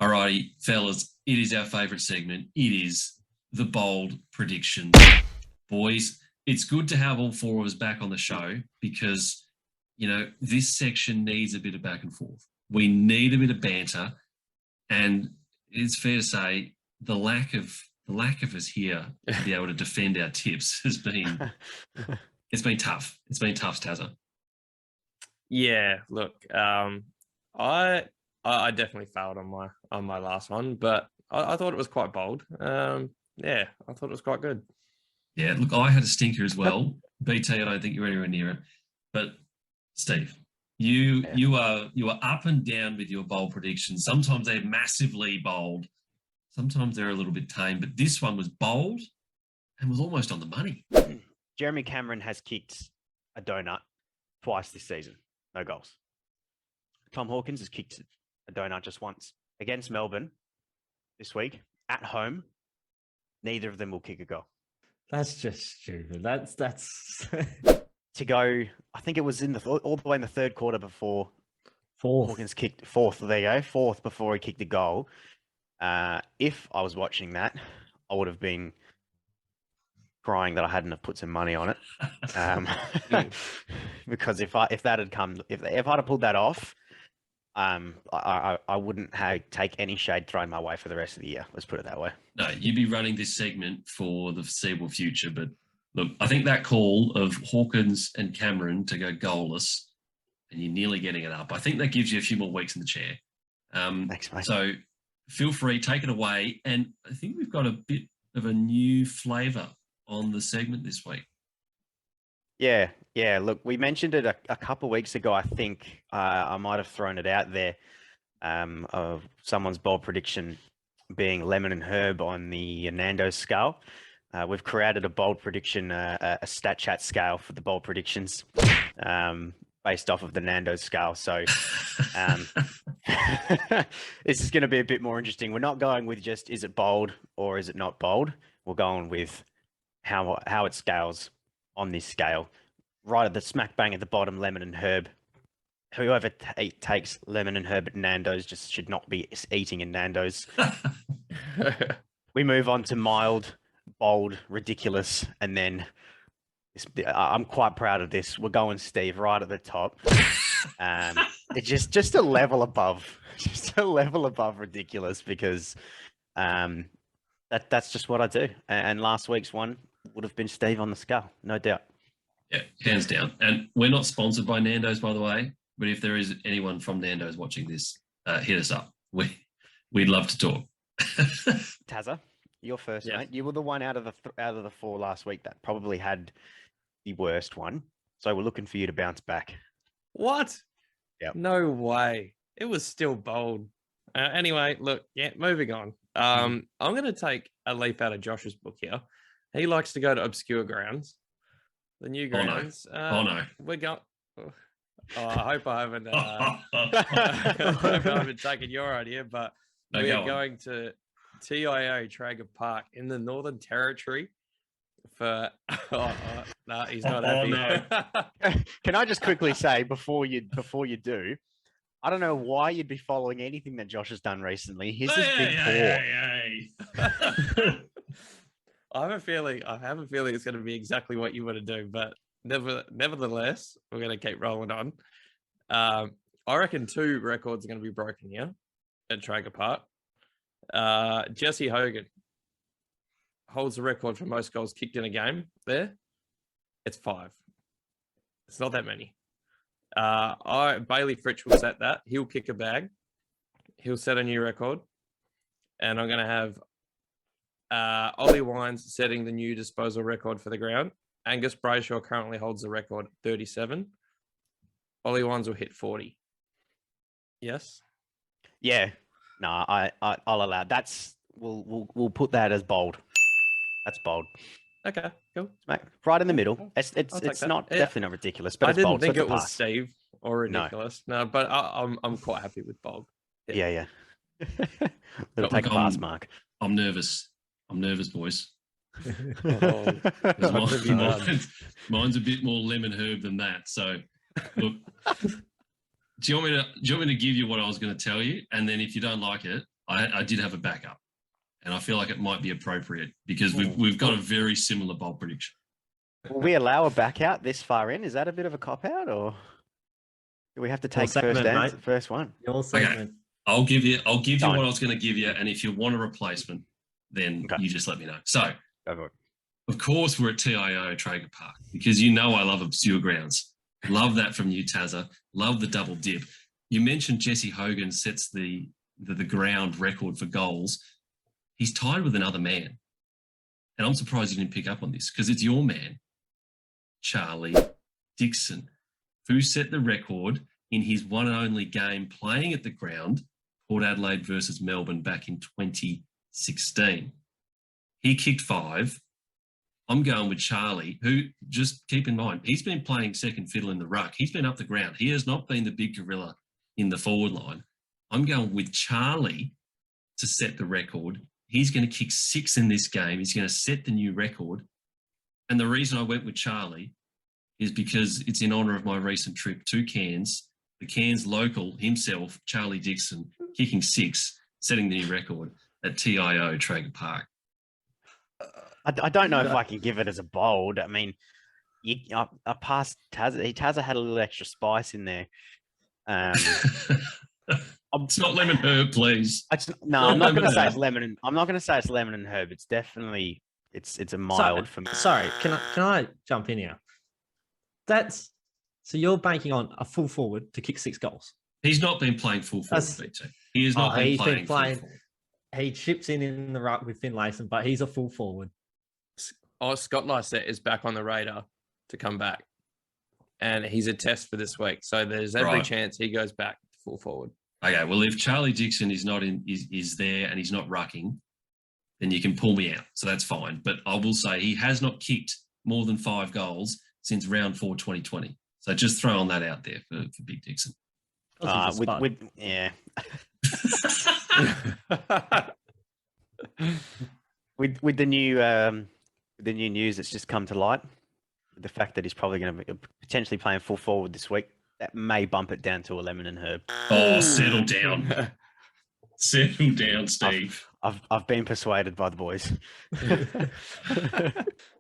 All righty, fellas, it is our favourite segment. It is the bold predictions. Boys, it's good to have all four of us back on the show because, this section needs a bit of back and forth. We need a bit of banter, and it's fair to say the lack of us here to be able to defend our tips has been it's been tough. It's been tough, Tazza. Yeah, look, I definitely failed on my last one, but I thought it was quite bold. Yeah, I thought it was quite good. Yeah, look, I had a stinker as well. BT, I don't think you're anywhere near it. But Steve, you are up and down with your bold predictions. Sometimes they're massively bold. Sometimes they're a little bit tame, but this one was bold and was almost on the money. Jeremy Cameron has kicked a donut twice this season. No goals. Tom Hawkins has kicked a donut just once. Against Melbourne this week, at home, neither of them will kick a goal. That's just stupid. That's to go. I think it was all the way in the third quarter before Hawkins kicked fourth. There you go, fourth before he kicked the goal. If I was watching that, I would have been crying that I hadn't have put some money on it. Because if I'd have pulled that off, I wouldn't take any shade thrown my way for the rest of the year. Let's put it that way. No, you'd be running this segment for the foreseeable future. But look, I think that call of Hawkins and Cameron to go goalless, and you're nearly getting it up, I think that gives you a few more weeks in the chair. Thanks, mate. So feel free, take it away. And I think we've got a bit of a new flavour on the segment this week. Yeah. Look, we mentioned it a couple of weeks ago. I think I might have thrown it out there of someone's bold prediction being lemon and herb on the Nando's scale. We've created a bold prediction, a stat chat scale for the bold predictions based off of the Nando's scale. So this is going to be a bit more interesting. We're not going with just is it bold or is it not bold. We're going with how it scales on this scale. Right at the smack bang at the bottom, lemon and herb. Whoever takes lemon and herb at Nando's just should not be eating in Nando's. We move on to mild, bold, ridiculous, and then I'm quite proud of this. We're going Steve right at the top. It's just a level above, ridiculous because that's just what I do. And last week's one would have been Steve on the scale, no doubt. Yeah, hands down. And we're not sponsored by Nando's, by the way. But if there is anyone from Nando's watching this, hit us up. We'd love to talk. Tazza, you're first, mate. You were the one out of the four last week that probably had the worst one. So we're looking for you to bounce back. What? Yep. No way. It was still bold. Anyway, look, moving on. I'm going to take a leaf out of Josh's book here. He likes to go to obscure grounds. The new grounds. Oh, no. We're going... I hope I haven't. I hope I haven't taken your idea, but we are going to TIO Traeger Park in the Northern Territory for. No, he's not happy. No. Can I just quickly say before you do, I don't know why you'd be following anything that Josh has done recently. His has been poor. I have a feeling it's going to be exactly what you want to do, but. Nevertheless, we're going to keep rolling on. I reckon 2 records are going to be broken here at Traeger Park. Jesse Hogan holds the record for most goals kicked in a game there. It's 5. It's not that many. Bailey Fritsch will set that. He'll kick a bag. He'll set a new record. And I'm going to have Ollie Wines setting the new disposal record for the ground. Angus Brayshaw currently holds the record 37. Ollie Wines will hit 40. Yes? Yeah. No, I'll allow. We'll put that as bold. That's bold. Okay, cool. Right in the middle. It's not definitely not ridiculous, but it's bold. I didn't think it was Steve or ridiculous. No, but I'm quite happy with bold. Yeah. It'll take a pass mark. I'm nervous, boys. Mine's a bit more lemon herb than that. So, look, do you want me to give you what I was going to tell you, and then if you don't like it, I did have a backup, and I feel like it might be appropriate because we've got a very similar bold prediction. Will we allow a back out this far in? Is that a bit of a cop out, or do we have to take segment, first one? Your segment. I'll give you what Done. I was going to give you, and if you want a replacement, then you just let me know. So, Go for it. of course, we're at TIO Traeger Park because you know I love obscure grounds. Love that from you, Tazza. Love the double dip. You mentioned Jesse Hogan sets the ground record for goals. He's tied with another man. And I'm surprised you didn't pick up on this because it's your man, Charlie Dixon, who set the record in his one and only game playing at the ground, Port Adelaide versus Melbourne back in 2016. He kicked 5. I'm going with Charlie, who, just keep in mind, he's been playing second fiddle in the ruck. He's been up the ground. He has not been the big gorilla in the forward line. I'm going with Charlie to set the record. He's going to kick 6 in this game. He's going to set the new record. And the reason I went with Charlie is because it's in honour of my recent trip to Cairns. The Cairns local himself, Charlie Dixon, kicking 6, setting the new record at TIO Traeger Park. I don't know if I can give it as a bold. I mean, I passed Tazza. Tazza had a little extra spice in there. It's not lemon herb, please. I'm not going to say it's lemon. I'm not going to say it's lemon and herb. It's definitely it's a mild for me. Sorry, can I jump in here? So you're banking on a full forward to kick 6 goals. He's not been playing full forward, BT. He has not been playing full forward. He chips in the ruck with Finlayson, but he's a full forward. Scott Lysette is back on the radar to come back. And he's a test for this week. So there's every chance he goes back full forward. Okay, well, if Charlie Dixon is not is there and he's not rucking, then you can pull me out. So that's fine. But I will say he has not kicked more than 5 goals since round 4 2020. So just throwing that out there for Big Dixon. Yeah. with the new news that's just come to light, with the fact that he's probably going to be potentially playing full forward this week, that may bump it down to a lemon and herb. Oh, settle down. Settle down, Steve. I've been persuaded by the boys.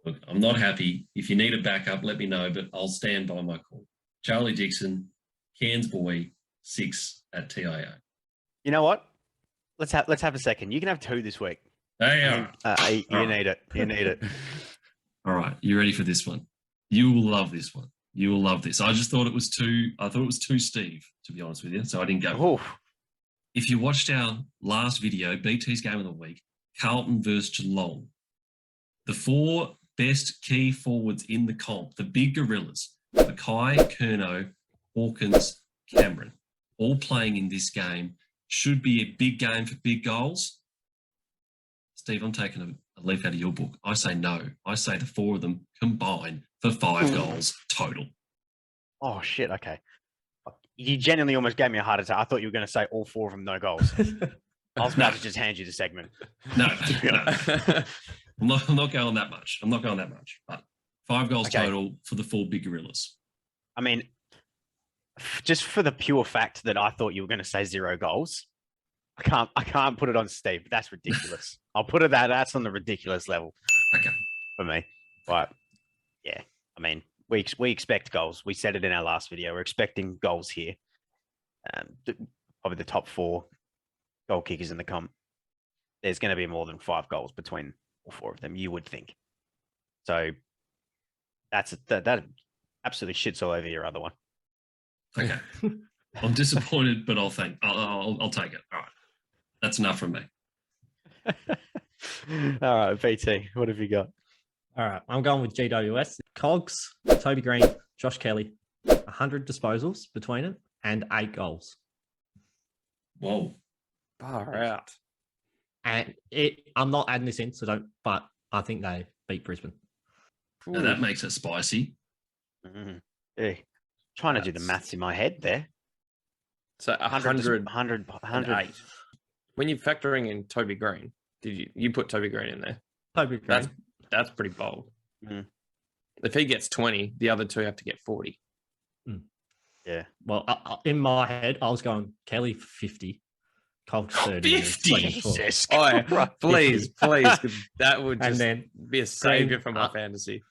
Look, I'm not happy. If you need a backup, let me know, but I'll stand by my call. Charlie Dixon, Cairns boy, 6 at TIO. You know what? Let's have a second. You can have 2 this week. Hey, you need it. You need it. All right, you ready for this one? You will love this one. You will love this. I thought it was too Steve, to be honest with you, so I didn't go. Oh. If you watched our last video, BT's Game of the Week, Carlton versus Geelong, the 4 best key forwards in the comp, the big gorillas, Mackay, Curnow, Hawkins, Cameron, all playing in this game, should be a big game for big goals. Steve, I'm taking a leaf out of your book. I say no. I say the 4 of them combine for 5 goals total. Oh, shit. Okay. You genuinely almost gave me a heart attack. I thought you were going to say all 4 of them, no goals. I was about to just hand you the segment. No. I'm not going that much. But 5 goals total for the 4 big gorillas. I mean, just for the pure fact that I thought you were going to say 0 goals, I can't put it on Steve. That's ridiculous. I'll put it that's on the ridiculous level. Okay. For me. But yeah, I mean, we expect goals. We said it in our last video. We're expecting goals here. Probably the top 4 goal kickers in the comp. There's going to be more than 5 goals between all 4 of them, you would think. So that absolutely shits all over your other one. Okay. I'm disappointed, but I'll take it. All right. That's enough from me. All right, BT, what have you got? All right, I'm going with GWS. Cogs, Toby Green, Josh Kelly, 100 disposals between it and 8 goals. Whoa. Far out. And I'm not adding this in, but I think they beat Brisbane. Now that makes it spicy. Mm-hmm. Yeah. Trying to do the maths in my head there. So 100, 108. When you're factoring in Toby Green, you put Toby Green in there? Toby Green. That's pretty bold. Mm. If he gets 20, the other 2 have to get 40. Yeah. Well, in my head, I was going Kelly for 50, Cogs 30. and 50? 24. Jesus Oh, Christ. please, 'cause that would And just then be a savior Green- for my fantasy.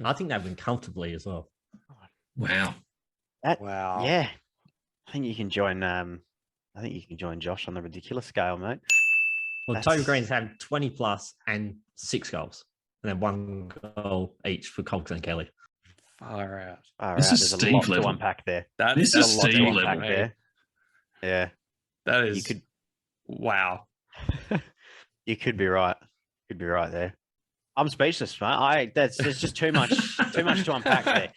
I think they've win comfortably as well. Wow. Wow. Yeah. I think you can join Josh on the ridiculous scale, mate. Well, That's- Toby Green's had 20 plus and 6 goals. And then 1 goal each for Cogs and Kelly. Far out. All This right, is there's a Steve lot level. to unpack there. This that's is a lot to Steve unpack level. there. Yeah. That You is could wow. you could be right. Could be right there. I'm speechless, mate. There's just too much to unpack there.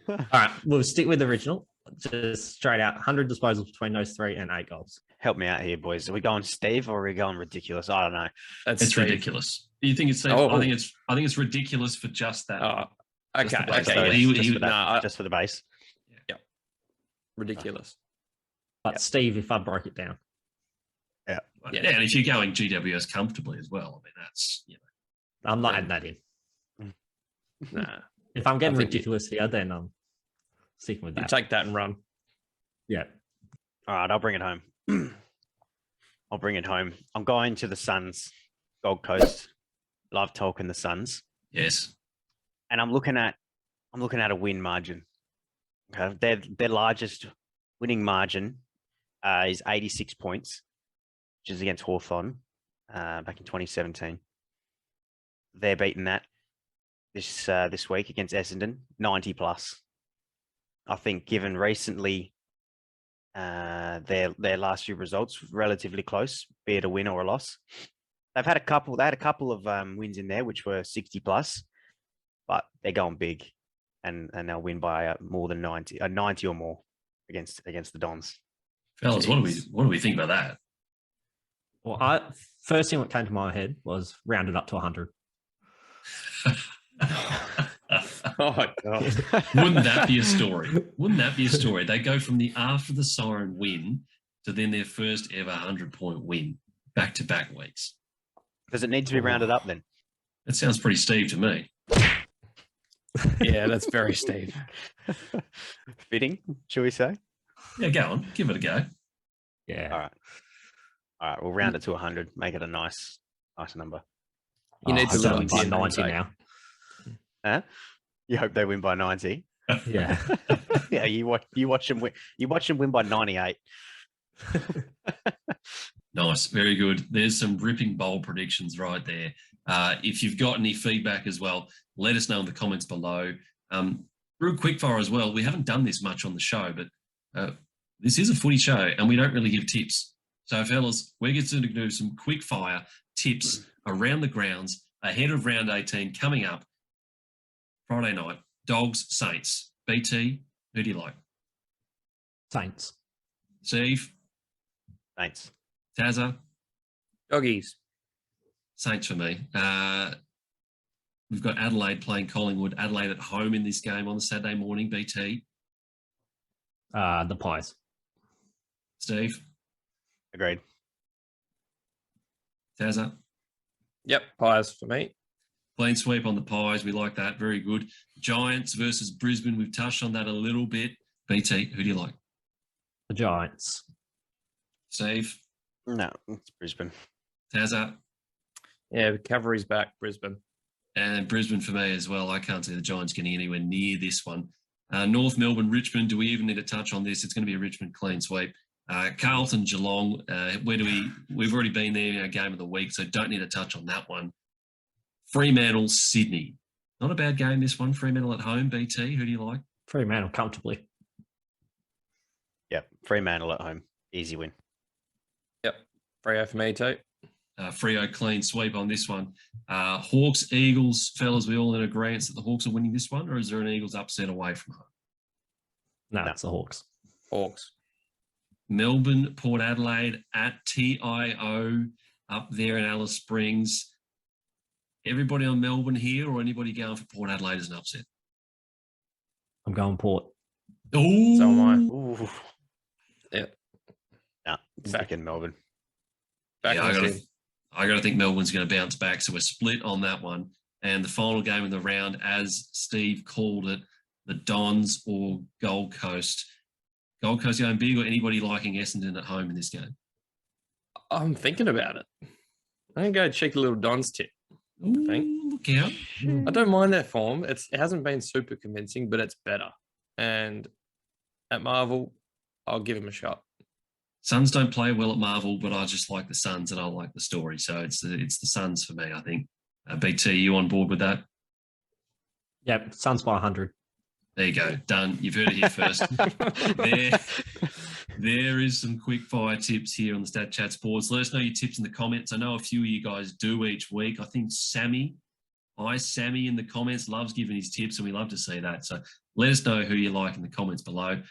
All right, we'll stick with the original. Just straight out 100 disposals between those 3 and 8 goals. Help me out here, boys. Are we going Steve or are we going ridiculous? I don't know. That's It's Steve. ridiculous. You think it's? Oh. I think it's ridiculous for just that. Oh, Just okay. the base. Okay. Just, He- just he- for that, nah, just for the base. Ridiculous. But Steve, if I broke it down, Yeah, Yeah. and if you're going GWS comfortably as well, I mean that's I'm not Yeah. adding that in. Nah. If I'm getting I think you- ridiculous here, then I'm sticking with You that. take that and run. Yeah. All right, I'll bring it home. I'll bring it home. I'm going to the Suns, Gold Coast. Love talking the Suns, yes. and I'm looking at a win margin. Okay, their largest winning margin is 86 points, which is against Hawthorn back in 2017. They're beating that this week against Essendon, 90 plus. I think given recently their last few results relatively close, be it a win or a loss. They had a couple of wins in there which were 60 plus, but they're going big, and they'll win by more than 90 or more against the Dons. Fellas, Jeez. what do we think about that? Well, first thing that came to my head was rounded up to 100. Oh my god. Wouldn't that be a story? Wouldn't that be a story? They go from the after the siren win to then their first ever 100-point win back-to-back weeks. Does it need to be rounded up then? That sounds pretty Steve to me. Yeah, that's very Steve. Fitting, shall we say? Yeah, go on. Give it a go. Yeah. All right, we'll round it to 100. Make it a nice number. You need I to hope live they up win to by your 90 namesake. now. Huh? You hope they win by 90. Yeah. Yeah, you watch them win. You watch them win by 98. Nice. Very good. There's some ripping bold predictions right there. If you've got any feedback as well, let us know in the comments below. Real quick fire as well. We haven't done this much on the show, but this is a footy show and we don't really give tips. So, fellas, we're going to do some quick fire tips around the grounds ahead of round 18 coming up Friday night. Dogs, Saints. BT, who do you like? Saints. Steve, Thanks. Tazza, Doggies. Saints for me. We've got Adelaide playing Collingwood. Adelaide at home in this game on the Saturday morning. BT, The Pies. Steve, Agreed. Tazza. Yep, Pies for me. Clean sweep on the Pies. We like that. Very good. Giants versus Brisbane. We've touched on that a little bit. BT, who do you like? The Giants. Steve, No, it's Brisbane. Tazza, Yeah, Cavalry's back, Brisbane. and Brisbane for me as well. I can't see the Giants getting anywhere near this one. North Melbourne, Richmond. Do we even need to touch on this? It's going to be a Richmond clean sweep. Carlton, Geelong. We've already been there in our game of the week, so don't need to touch on that one. Fremantle, Sydney. Not a bad game, this one. Fremantle at home. BT, who do you like? Fremantle comfortably. Yep, Fremantle at home. Easy win. Yep. Freo for me too. Freo clean sweep on this one. Hawks, Eagles, fellas, we all in agreement that the Hawks are winning this one, or is there an Eagles upset away from home? No, No. it's the Hawks. Hawks. Melbourne, Port Adelaide at TIO up there in Alice Springs. Everybody on Melbourne here, or anybody going for Port Adelaide as an upset? I'm going Port. Oh, So am I. Ooh. Yep. Nah, back in Melbourne. Back Yeah, in the team. I got to think Melbourne's going to bounce back. So we're split on that one. And the final game in the round, as Steve called it, the Dons or Gold Coast. Gold Coast going big, or anybody liking Essendon at home in this game? I'm thinking about it. I'm going to go check a little Don's tip. Ooh, look out. I don't mind their form. It hasn't been super convincing, but it's better. And at Marvel, I'll give him a shot. Suns don't play well at Marvel, but I just like the Suns and I like the story. So it's the Suns for me, I think. BT, you on board with that? Yep, Suns by 100. There you go. Done. You've heard it here first. There is some quick fire tips here on the Stat Chats boards. Let us know your tips in the comments. I know a few of you guys do each week. I think Sammy in the comments loves giving his tips, and we love to see that. So let us know who you like in the comments below.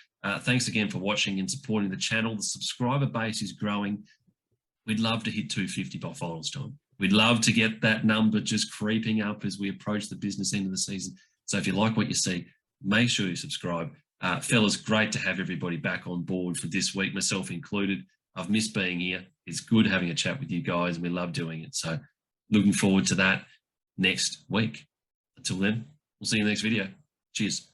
Thanks again for watching and supporting the channel. The subscriber base is growing. We'd love to hit 250 by finals time. We'd love to get that number just creeping up as we approach the business end of the season. So if you like what you see, make sure you subscribe. Fellas, great to have everybody back on board for this week, myself included. I've missed being here. It's good having a chat with you guys, and we love doing it. So looking forward to that next week. Until then, we'll see you in the next video. Cheers.